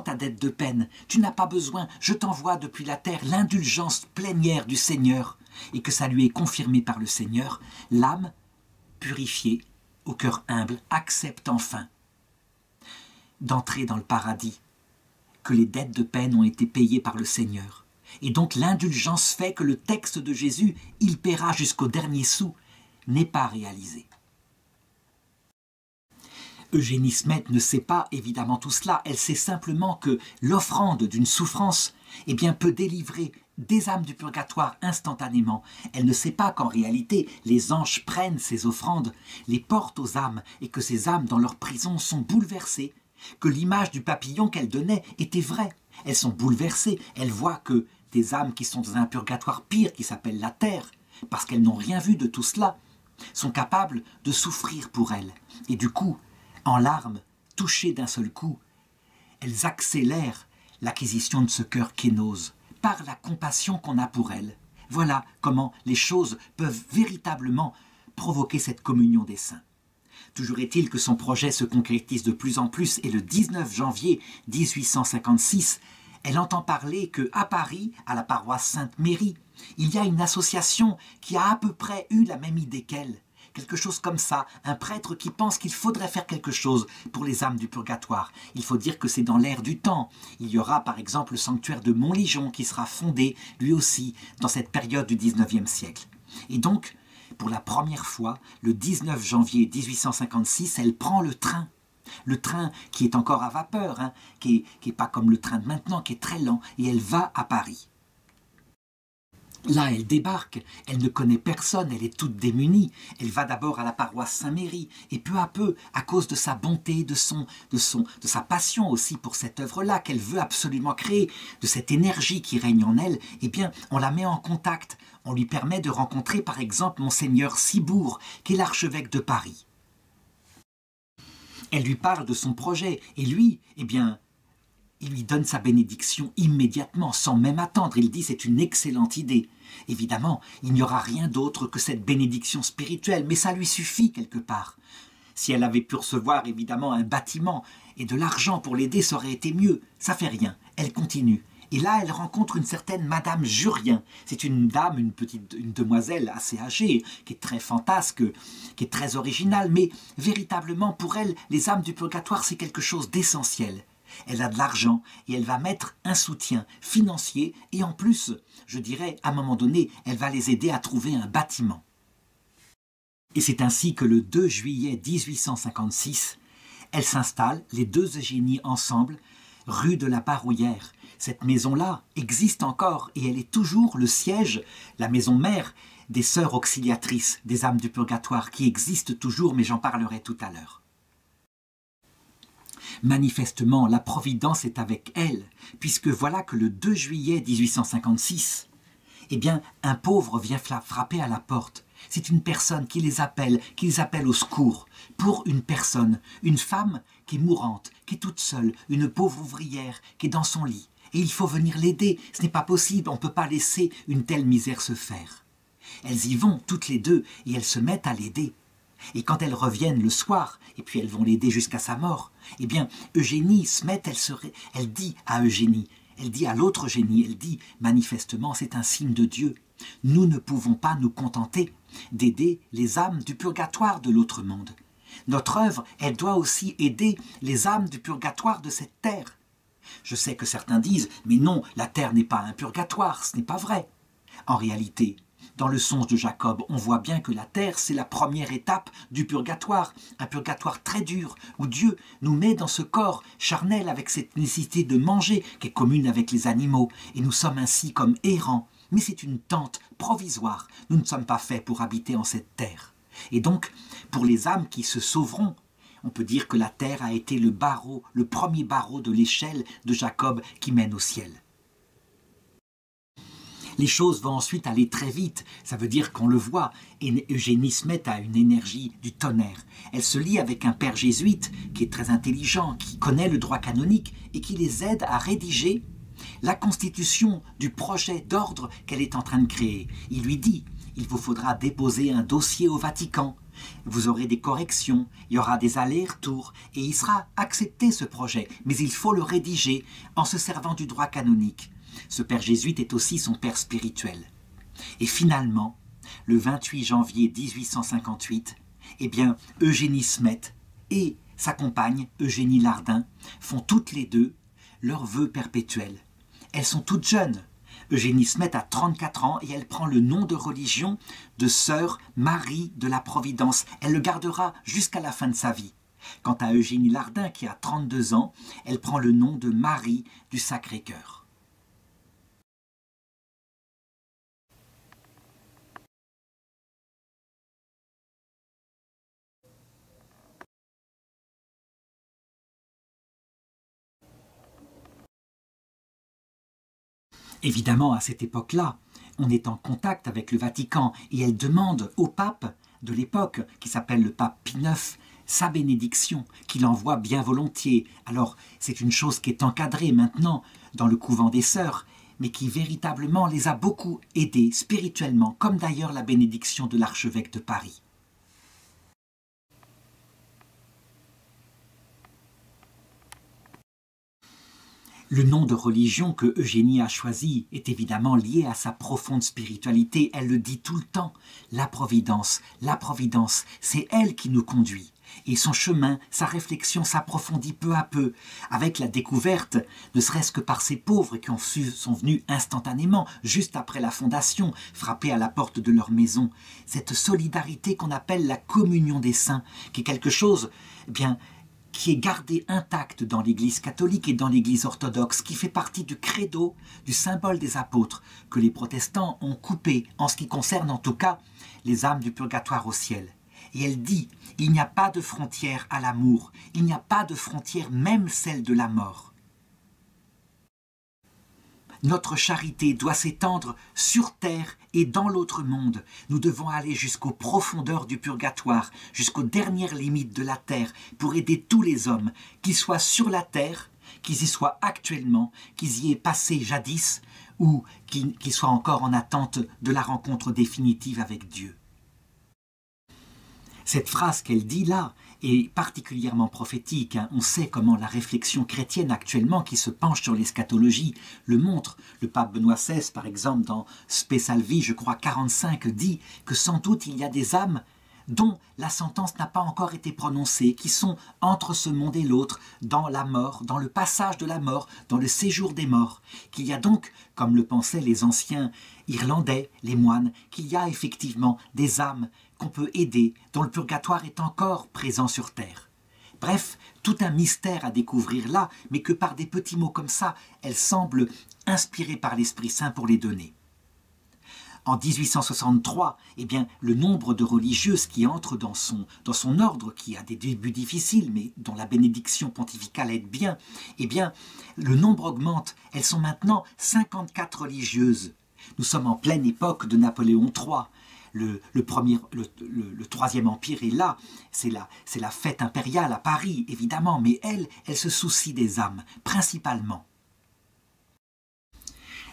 ta dette de peine, tu n'as pas besoin, je t'envoie depuis la terre l'indulgence plénière du Seigneur », et que ça lui est confirmé par le Seigneur, l'âme, purifiée, au cœur humble, accepte enfin d'entrer dans le paradis, que les dettes de peine ont été payées par le Seigneur. Et donc l'indulgence fait que le texte de Jésus « Il paiera jusqu'au dernier sou » n'est pas réalisé. Eugénie Smet ne sait pas évidemment tout cela, elle sait simplement que l'offrande d'une souffrance peut délivrer des âmes du purgatoire instantanément. Elle ne sait pas qu'en réalité, les anges prennent ces offrandes, les portent aux âmes et que ces âmes dans leur prison sont bouleversées, que l'image du papillon qu'elle donnait était vraie. Elles sont bouleversées, elles voient que des âmes qui sont dans un purgatoire pire qui s'appelle la terre, parce qu'elles n'ont rien vu de tout cela, sont capables de souffrir pour elles. Et du coup, en larmes, touchées d'un seul coup, elles accélèrent l'acquisition de ce cœur kénose, par la compassion qu'on a pour elles. Voilà comment les choses peuvent véritablement provoquer cette communion des saints. Toujours est-il que son projet se concrétise de plus en plus et le 19 janvier 1856, elle entend parler qu'à Paris, à la paroisse Sainte-Mérie, il y a une association qui a à peu près eu la même idée qu'elle. Quelque chose comme ça, un prêtre qui pense qu'il faudrait faire quelque chose pour les âmes du purgatoire. Il faut dire que c'est dans l'ère du temps. Il y aura par exemple le sanctuaire de Montligeon qui sera fondé, lui aussi, dans cette période du 19e siècle. Et donc, pour la première fois, le 19 janvier 1856, elle prend le train. Le train qui est encore à vapeur, qui est pas comme le train de maintenant, qui est très lent, et elle va à Paris. Là, elle débarque, elle ne connaît personne, elle est toute démunie. Elle va d'abord à la paroisse Saint-Méry, et peu à peu, à cause de sa bonté, de sa passion aussi pour cette œuvre-là, qu'elle veut absolument créer, de cette énergie qui règne en elle, on la met en contact. On lui permet de rencontrer par exemple Monseigneur Cibourg, qui est l'archevêque de Paris. Elle lui parle de son projet, et lui, il lui donne sa bénédiction immédiatement, sans même attendre. Il dit « c'est une excellente idée ». Évidemment, il n'y aura rien d'autre que cette bénédiction spirituelle, mais ça lui suffit quelque part. Si elle avait pu recevoir évidemment un bâtiment et de l'argent pour l'aider, ça aurait été mieux. Ça fait rien. Elle continue. Et là, elle rencontre une certaine Madame Jurien. C'est une dame, une demoiselle assez âgée, qui est très fantasque, qui est très originale, mais véritablement pour elle, les âmes du purgatoire, c'est quelque chose d'essentiel. Elle a de l'argent et elle va mettre un soutien financier et en plus, je dirais, à un moment donné, elle va les aider à trouver un bâtiment. Et c'est ainsi que le 2 juillet 1856, elles s'installent, les deux Eugénie ensemble, rue de la Barouillère. Cette maison-là existe encore et elle est toujours le siège, la maison mère des sœurs auxiliatrices des âmes du purgatoire qui existe toujours, mais j'en parlerai tout à l'heure. Manifestement, la Providence est avec elle, puisque voilà que le 2 juillet 1856, eh bien, un pauvre vient frapper à la porte. C'est une personne qui les appelle au secours, pour une personne, une femme qui est mourante, qui est toute seule, une pauvre ouvrière qui est dans son lit. Et il faut venir l'aider, ce n'est pas possible, on ne peut pas laisser une telle misère se faire. Elles y vont, toutes les deux, et elles se mettent à l'aider. Et quand elles reviennent le soir, et puis elles vont l'aider jusqu'à sa mort, eh bien, Eugénie Smet, elle dit à Eugénie, elle dit à l'autre Eugénie, elle dit, manifestement, c'est un signe de Dieu. Nous ne pouvons pas nous contenter d'aider les âmes du purgatoire de l'autre monde. Notre œuvre, elle doit aussi aider les âmes du purgatoire de cette terre. Je sais que certains disent, mais non, la terre n'est pas un purgatoire, ce n'est pas vrai. En réalité, dans le songe de Jacob, on voit bien que la terre, c'est la première étape du purgatoire, un purgatoire très dur, où Dieu nous met dans ce corps charnel avec cette nécessité de manger, qui est commune avec les animaux, et nous sommes ainsi comme errants. Mais c'est une tente provisoire, nous ne sommes pas faits pour habiter en cette terre. Et donc, pour les âmes qui se sauveront, on peut dire que la terre a été le barreau, le premier barreau de l'échelle de Jacob qui mène au ciel. Les choses vont ensuite aller très vite, ça veut dire qu'on le voit, et Eugénie Smet a une énergie du tonnerre. Elle se lie avec un père jésuite qui est très intelligent, qui connaît le droit canonique et qui les aide à rédiger la constitution du projet d'ordre qu'elle est en train de créer. Il lui dit, il vous faudra déposer un dossier au Vatican, vous aurez des corrections, il y aura des allers-retours, et il sera accepté ce projet, mais il faut le rédiger en se servant du droit canonique. Ce père jésuite est aussi son père spirituel. Et finalement, le 28 janvier 1858, eh bien, Eugénie Smet et sa compagne, Eugénie Lardin, font toutes les deux leurs vœux perpétuels. Elles sont toutes jeunes. Eugénie Smet a 34 ans et elle prend le nom de religion de sœur Marie de la Providence. Elle le gardera jusqu'à la fin de sa vie. Quant à Eugénie Lardin, qui a 32 ans, elle prend le nom de Marie du Sacré-Cœur. Évidemment, à cette époque-là, on est en contact avec le Vatican et elle demande au pape de l'époque, qui s'appelle le pape Pie IX, sa bénédiction, qu'il envoie bien volontiers. Alors, c'est une chose qui est encadrée maintenant dans le couvent des sœurs, mais qui véritablement les a beaucoup aidées spirituellement, comme d'ailleurs la bénédiction de l'archevêque de Paris. Le nom de religion que Eugénie a choisi est évidemment lié à sa profonde spiritualité. Elle le dit tout le temps. La Providence, c'est elle qui nous conduit. Et son chemin, sa réflexion s'approfondit peu à peu, avec la découverte, ne serait-ce que par ces pauvres qui sont venus instantanément, juste après la fondation, frapper à la porte de leur maison. Cette solidarité qu'on appelle la communion des saints, qui est quelque chose, eh bien, qui est gardé intact dans l'Église catholique et dans l'Église orthodoxe, qui fait partie du credo, du symbole des apôtres, que les protestants ont coupé, en ce qui concerne en tout cas les âmes du purgatoire au ciel. Et elle dit, il n'y a pas de frontière à l'amour, il n'y a pas de frontière même celle de la mort. Notre charité doit s'étendre sur terre et dans l'autre monde. Nous devons aller jusqu'aux profondeurs du purgatoire, jusqu'aux dernières limites de la terre, pour aider tous les hommes, qu'ils soient sur la terre, qu'ils y soient actuellement, qu'ils y aient passé jadis, ou qu'ils soient encore en attente de la rencontre définitive avec Dieu. Cette phrase qu'elle dit là est particulièrement prophétique. On sait comment la réflexion chrétienne actuellement, qui se penche sur l'eschatologie, le montre. Le pape Benoît XVI, par exemple, dans Spe Salvi, je crois 45, dit que sans doute il y a des âmes dont la sentence n'a pas encore été prononcée, qui sont entre ce monde et l'autre, dans la mort, dans le passage de la mort, dans le séjour des morts, qu'il y a donc, comme le pensaient les anciens Irlandais, les moines, qu'il y a effectivement des âmes qu'on peut aider, dont le purgatoire est encore présent sur terre. Bref, tout un mystère à découvrir là, mais que par des petits mots comme ça, elle semble inspirée par l'Esprit Saint pour les donner. En 1863, eh bien, le nombre de religieuses qui entrent dans son ordre, qui a des débuts difficiles, mais dont la bénédiction pontificale aide bien, eh bien, le nombre augmente. Elles sont maintenant 54 religieuses. Nous sommes en pleine époque de Napoléon III. Le Troisième Empire est là, c'est la fête impériale à Paris, évidemment, mais elle se soucie des âmes, principalement.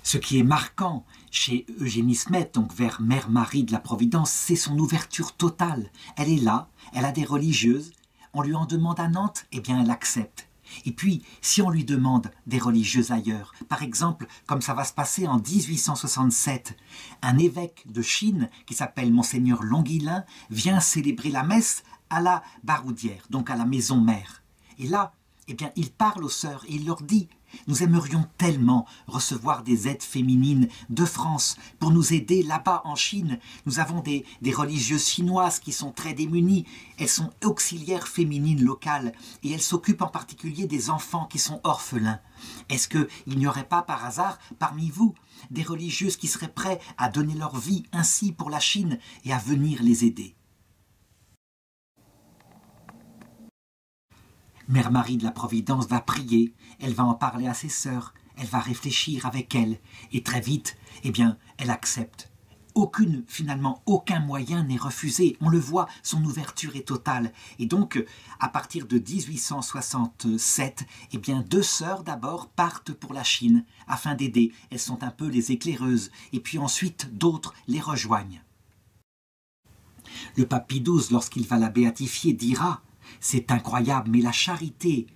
Ce qui est marquant chez Eugénie Smet, donc vers Mère Marie de la Providence, c'est son ouverture totale. Elle est là, elle a des religieuses, on lui en demande à Nantes, eh bien elle accepte. Et puis, si on lui demande des religieuses ailleurs, par exemple, comme ça va se passer en 1867, un évêque de Chine, qui s'appelle Monseigneur Longuilin, vient célébrer la messe à la Baroudière, donc à la maison mère. Et là, eh bien, il parle aux sœurs et il leur dit « Nous aimerions tellement recevoir des aides féminines de France pour nous aider là-bas en Chine. Nous avons des religieuses chinoises qui sont très démunies. Elles sont auxiliaires féminines locales et elles s'occupent en particulier des enfants qui sont orphelins. Est-ce qu'il n'y aurait pas par hasard parmi vous des religieuses qui seraient prêtes à donner leur vie ainsi pour la Chine et à venir les aider ?» Mère Marie de la Providence va prier, elle va en parler à ses sœurs, elle va réfléchir avec elles, et très vite, eh bien, elle accepte. Finalement, aucun moyen n'est refusé, on le voit, son ouverture est totale. Et donc, à partir de 1867, eh bien, 2 sœurs d'abord partent pour la Chine, afin d'aider, elles sont un peu les éclaireuses, et puis ensuite d'autres les rejoignent. Le pape Pie XII, lorsqu'il va la béatifier, dira: c'est incroyable, mais la charité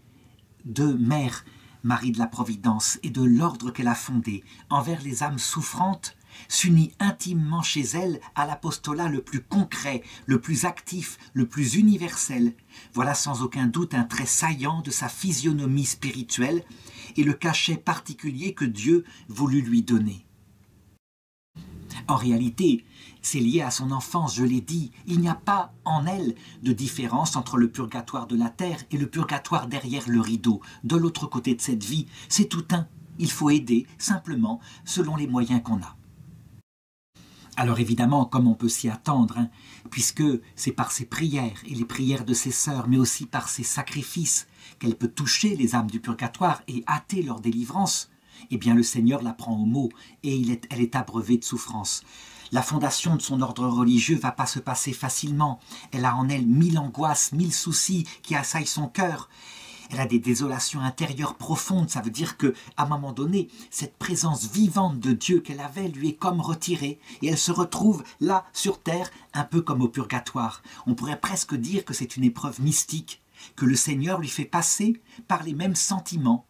de Mère Marie de la Providence et de l'ordre qu'elle a fondé envers les âmes souffrantes s'unit intimement chez elle à l'apostolat le plus concret, le plus actif, le plus universel. Voilà sans aucun doute un trait saillant de sa physionomie spirituelle et le cachet particulier que Dieu voulut lui donner. En réalité, c'est lié à son enfance, je l'ai dit. Il n'y a pas en elle de différence entre le purgatoire de la terre et le purgatoire derrière le rideau, de l'autre côté de cette vie. C'est tout un. Il faut aider, simplement, selon les moyens qu'on a. Alors évidemment, comme on peut s'y attendre, puisque c'est par ses prières et les prières de ses sœurs, mais aussi par ses sacrifices, qu'elle peut toucher les âmes du purgatoire et hâter leur délivrance, eh bien le Seigneur la prend au mot et elle est abreuvée de souffrance. La fondation de son ordre religieux ne va pas se passer facilement. Elle a en elle 1000 angoisses, 1000 soucis qui assaillent son cœur. Elle a des désolations intérieures profondes. Ça veut dire qu'à un moment donné, cette présence vivante de Dieu qu'elle avait lui est comme retirée. Et elle se retrouve là, sur terre, un peu comme au purgatoire. On pourrait presque dire que c'est une épreuve mystique, que le Seigneur lui fait passer par les mêmes sentiments,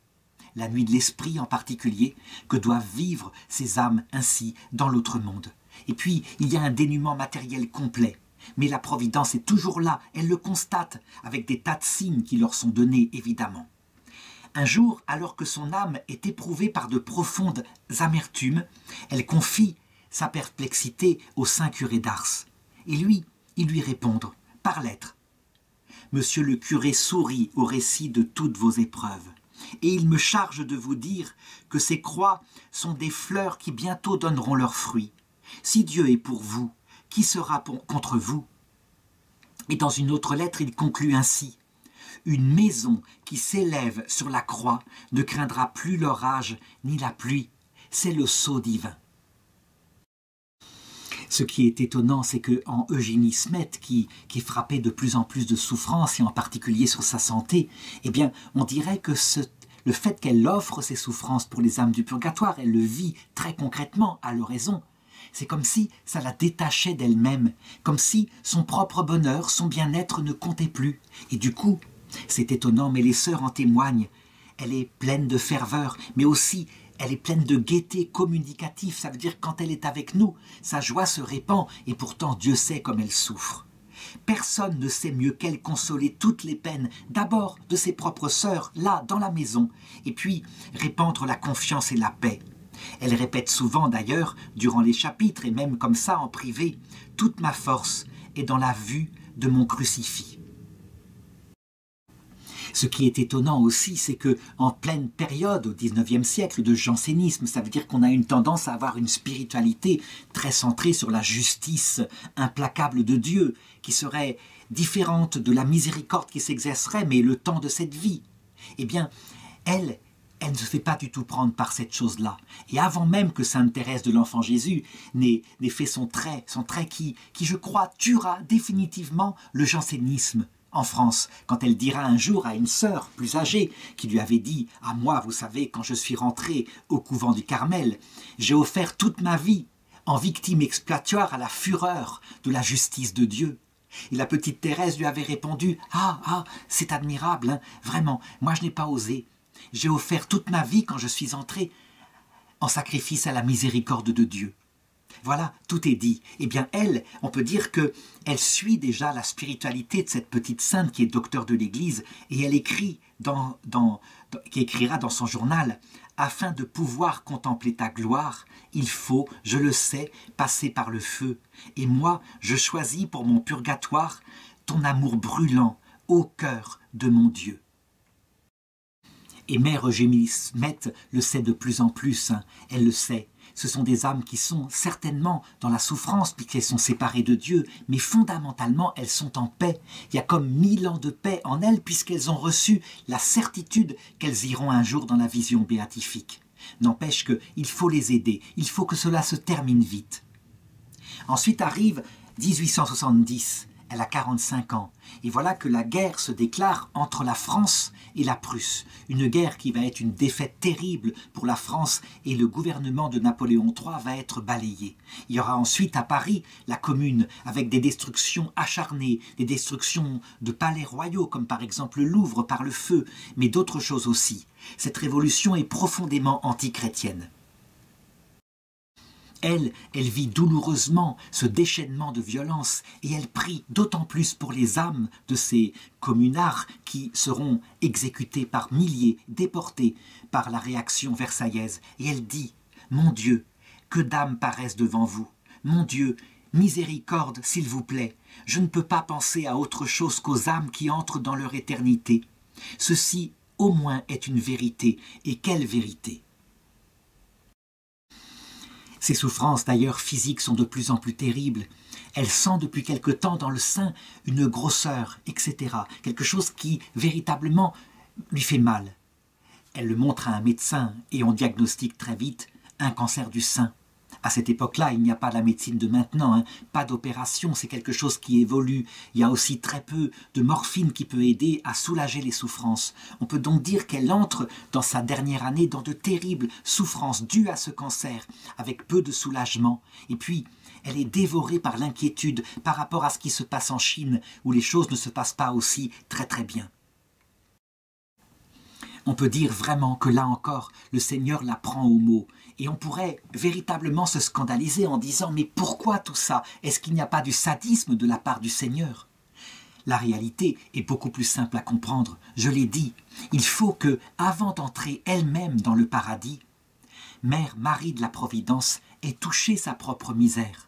la nuit de l'esprit en particulier, que doivent vivre ces âmes ainsi dans l'autre monde. Et puis, il y a un dénuement matériel complet. Mais la Providence est toujours là, elle le constate, avec des tas de signes qui leur sont donnés, évidemment. Un jour, alors que son âme est éprouvée par de profondes amertumes, elle confie sa perplexité au saint curé d'Ars. Et lui, il lui répond, par lettre. « Monsieur le curé sourit au récit de toutes vos épreuves. Et il me charge de vous dire que ces croix sont des fleurs qui bientôt donneront leurs fruits. Si Dieu est pour vous, qui sera contre vous ?» Et dans une autre lettre, il conclut ainsi: « Une maison qui s'élève sur la croix ne craindra plus l'orage ni la pluie. C'est le sceau divin. » Ce qui est étonnant, c'est qu'en Eugénie Smet, qui est frappée de plus en plus de souffrances, et en particulier sur sa santé, eh bien, on dirait que le fait qu'elle offre ces souffrances pour les âmes du purgatoire, elle le vit très concrètement à l'oraison, C'est comme si ça la détachait d'elle-même, comme si son propre bonheur, son bien-être ne comptait plus. Et du coup, c'est étonnant, mais les sœurs en témoignent, elle est pleine de ferveur, mais aussi elle est pleine de gaieté communicative. Ça veut dire que quand elle est avec nous, sa joie se répand, et pourtant Dieu sait comme elle souffre. Personne ne sait mieux qu'elle consoler toutes les peines, d'abord de ses propres sœurs, là, dans la maison, et puis répandre la confiance et la paix. Elle répète souvent d'ailleurs, durant les chapitres, et même comme ça en privé, « Toute ma force est dans la vue de mon crucifix ». Ce qui est étonnant aussi, c'est que en pleine période, au XIXe siècle, de jansénisme, ça veut dire qu'on a une tendance à avoir une spiritualité très centrée sur la justice implacable de Dieu, qui serait différente de la miséricorde qui s'exercerait, mais le temps de cette vie. Eh bien, elle ne se fait pas du tout prendre par cette chose-là. Et avant même que Sainte Thérèse de l'Enfant Jésus n'ait fait son trait qui, je crois, tuera définitivement le jansénisme en France, quand elle dira un jour à une sœur plus âgée, qui lui avait dit « À moi, vous savez, quand je suis rentrée au couvent du Carmel, j'ai offert toute ma vie en victime expiatoire à la fureur de la justice de Dieu. » Et la petite Thérèse lui avait répondu « Ah, c'est admirable, hein, vraiment, moi je n'ai pas osé. J'ai offert toute ma vie quand je suis entrée en sacrifice à la miséricorde de Dieu. » Voilà, tout est dit. Eh bien, elle, on peut dire qu'elle suit déjà la spiritualité de cette petite sainte qui est docteur de l'Église, et elle écrit qui écrira dans son journal « Afin de pouvoir contempler ta gloire, il faut, je le sais, passer par le feu. Et moi, je choisis pour mon purgatoire ton amour brûlant au cœur de mon Dieu. » Et Mère Eugénie Smet le sait de plus en plus, hein, elle le sait. Ce sont des âmes qui sont certainement dans la souffrance puisqu'elles sont séparées de Dieu, mais fondamentalement elles sont en paix. Il y a comme 1000 ans de paix en elles puisqu'elles ont reçu la certitude qu'elles iront un jour dans la vision béatifique. N'empêche qu'il faut les aider, il faut que cela se termine vite. Ensuite arrive 1870. Elle a 45 ans. Et voilà que la guerre se déclare entre la France et la Prusse. Une guerre qui va être une défaite terrible pour la France et le gouvernement de Napoléon III va être balayé. Il y aura ensuite à Paris la Commune avec des destructions acharnées, des destructions de palais royaux comme par exemple le Louvre par le feu, mais d'autres choses aussi. Cette révolution est profondément antichrétienne. Elle vit douloureusement ce déchaînement de violence et elle prie d'autant plus pour les âmes de ces communards qui seront exécutés par milliers, déportés par la réaction versaillaise. Et elle dit « Mon Dieu, que d'âmes paraissent devant vous. Mon Dieu, miséricorde, s'il vous plaît. Je ne peux pas penser à autre chose qu'aux âmes qui entrent dans leur éternité. Ceci, au moins, est une vérité. Et quelle vérité !» Ses souffrances d'ailleurs physiques sont de plus en plus terribles. Elle sent depuis quelque temps dans le sein une grosseur, etc. Quelque chose qui véritablement lui fait mal. Elle le montre à un médecin et on diagnostique très vite un cancer du sein. À cette époque-là, il n'y a pas la médecine de maintenant, hein. Pas d'opération, c'est quelque chose qui évolue. Il y a aussi très peu de morphine qui peut aider à soulager les souffrances. On peut donc dire qu'elle entre dans sa dernière année dans de terribles souffrances dues à ce cancer, avec peu de soulagement. Et puis, elle est dévorée par l'inquiétude par rapport à ce qui se passe en Chine, où les choses ne se passent pas aussi très très bien. On peut dire vraiment que là encore, le Seigneur la prend au mot. Et on pourrait véritablement se scandaliser en disant « Mais pourquoi tout ça? Est-ce qu'il n'y a pas du sadisme de la part du Seigneur ?» La réalité est beaucoup plus simple à comprendre. Je l'ai dit, il faut que, avant d'entrer elle-même dans le paradis, Mère Marie de la Providence ait touché sa propre misère.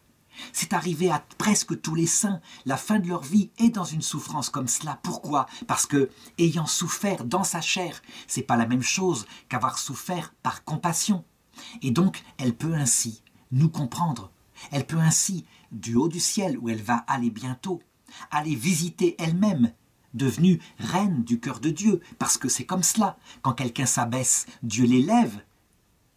C'est arrivé à presque tous les saints, la fin de leur vie est dans une souffrance comme cela. Pourquoi? Parce que, ayant souffert dans sa chair, c'est pas la même chose qu'avoir souffert par compassion. Et donc, elle peut ainsi nous comprendre. Elle peut ainsi, du haut du ciel où elle va aller bientôt, aller visiter elle-même, devenue reine du cœur de Dieu, parce que c'est comme cela. Quand quelqu'un s'abaisse, Dieu l'élève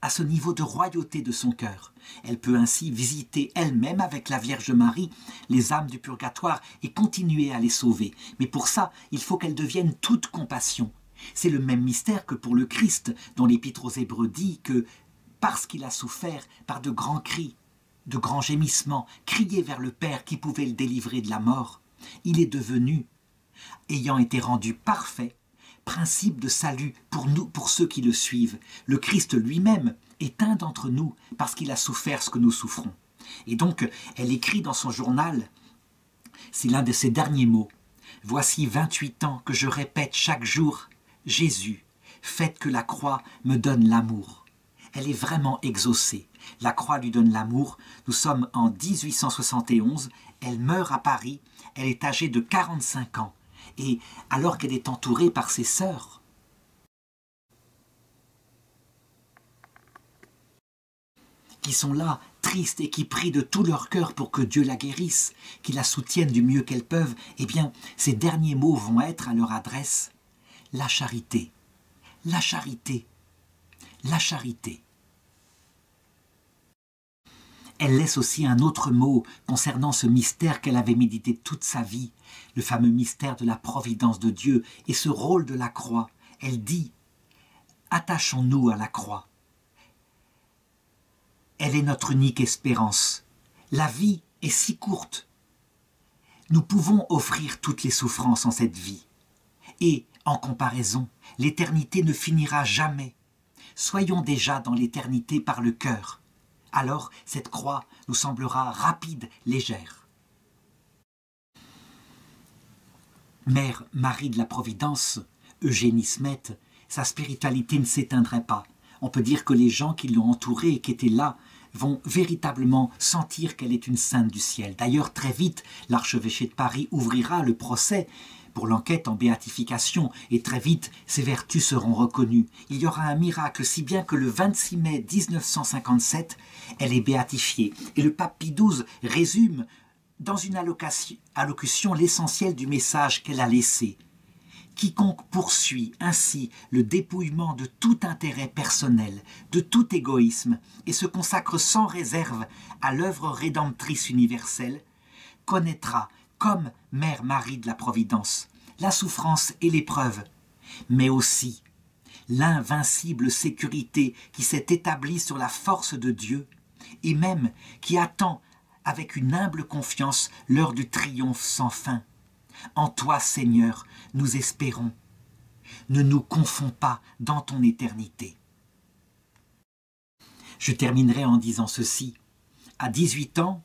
à ce niveau de royauté de son cœur. Elle peut ainsi visiter elle-même avec la Vierge Marie les âmes du purgatoire et continuer à les sauver. Mais pour ça, il faut qu'elle devienne toute compassion. C'est le même mystère que pour le Christ, dont l'Épître aux Hébreux dit que, parce qu'il a souffert par de grands cris, de grands gémissements, crié vers le Père qui pouvait le délivrer de la mort, il est devenu, ayant été rendu parfait, principe de salut pour nous, pour ceux qui le suivent. Le Christ lui-même est un d'entre nous parce qu'il a souffert ce que nous souffrons. Et donc, elle écrit dans son journal, c'est l'un de ses derniers mots, « Voici 28 ans que je répète chaque jour, Jésus, faites que la croix me donne l'amour. » Elle est vraiment exaucée. La croix lui donne l'amour. Nous sommes en 1871. Elle meurt à Paris. Elle est âgée de 45 ans. Et alors qu'elle est entourée par ses sœurs, qui sont là, tristes et qui prient de tout leur cœur pour que Dieu la guérisse, qui la soutiennent du mieux qu'elles peuvent, eh bien, ces derniers mots vont être à leur adresse « la charité, la charité, la charité ». Elle laisse aussi un autre mot concernant ce mystère qu'elle avait médité toute sa vie, le fameux mystère de la providence de Dieu et ce rôle de la croix. Elle dit « Attachons-nous à la croix. Elle est notre unique espérance. La vie est si courte. Nous pouvons offrir toutes les souffrances en cette vie. Et, en comparaison, l'éternité ne finira jamais. Soyons déjà dans l'éternité par le cœur. Alors cette croix nous semblera rapide, légère. Mère Marie de la Providence, Eugénie Smet, sa spiritualité ne s'éteindrait pas. On peut dire que les gens qui l'ont entourée et qui étaient là vont véritablement sentir qu'elle est une sainte du ciel. D'ailleurs, très vite, l'archevêché de Paris ouvrira le procès pour l'enquête en béatification, et très vite, ses vertus seront reconnues. Il y aura un miracle, si bien que le 26 mai 1957, elle est béatifiée. Et le pape Pie XII résume dans une allocution l'essentiel du message qu'elle a laissé. Quiconque poursuit ainsi le dépouillement de tout intérêt personnel, de tout égoïsme, et se consacre sans réserve à l'œuvre rédemptrice universelle, connaîtra, comme Mère Marie de la Providence, la souffrance et l'épreuve, mais aussi l'invincible sécurité qui s'est établie sur la force de Dieu et même qui attend avec une humble confiance l'heure du triomphe sans fin. En toi, Seigneur, nous espérons. Ne nous confonds pas dans ton éternité. Je terminerai en disant ceci. À 18 ans,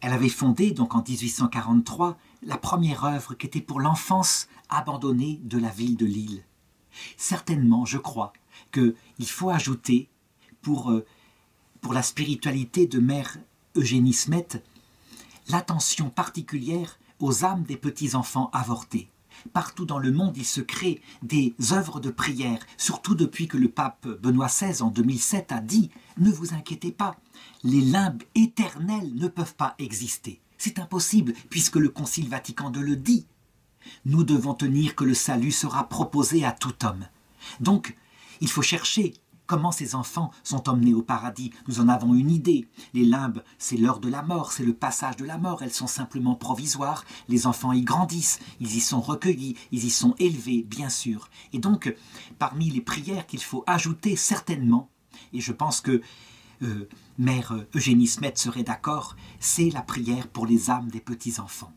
elle avait fondé, donc en 1843, la première œuvre qui était pour l'enfance abandonnée de la ville de Lille. Certainement, je crois, qu'il faut ajouter, pour la spiritualité de Mère Eugénie Smet, l'attention particulière aux âmes des petits-enfants avortés. Partout dans le monde, il se crée des œuvres de prière, surtout depuis que le pape Benoît XVI, en 2007, a dit « Ne vous inquiétez pas, les limbes éternelles ne peuvent pas exister. C'est impossible, puisque le Concile Vatican II le dit. Nous devons tenir que le salut sera proposé à tout homme. » Donc, il faut chercher comment ces enfants sont emmenés au paradis. Nous en avons une idée. Les limbes, c'est l'heure de la mort, c'est le passage de la mort. Elles sont simplement provisoires. Les enfants y grandissent, ils y sont recueillis, ils y sont élevés, bien sûr. Et donc, parmi les prières qu'il faut ajouter certainement, et je pense que Mère Eugénie Smet serait d'accord, c'est la prière pour les âmes des petits-enfants.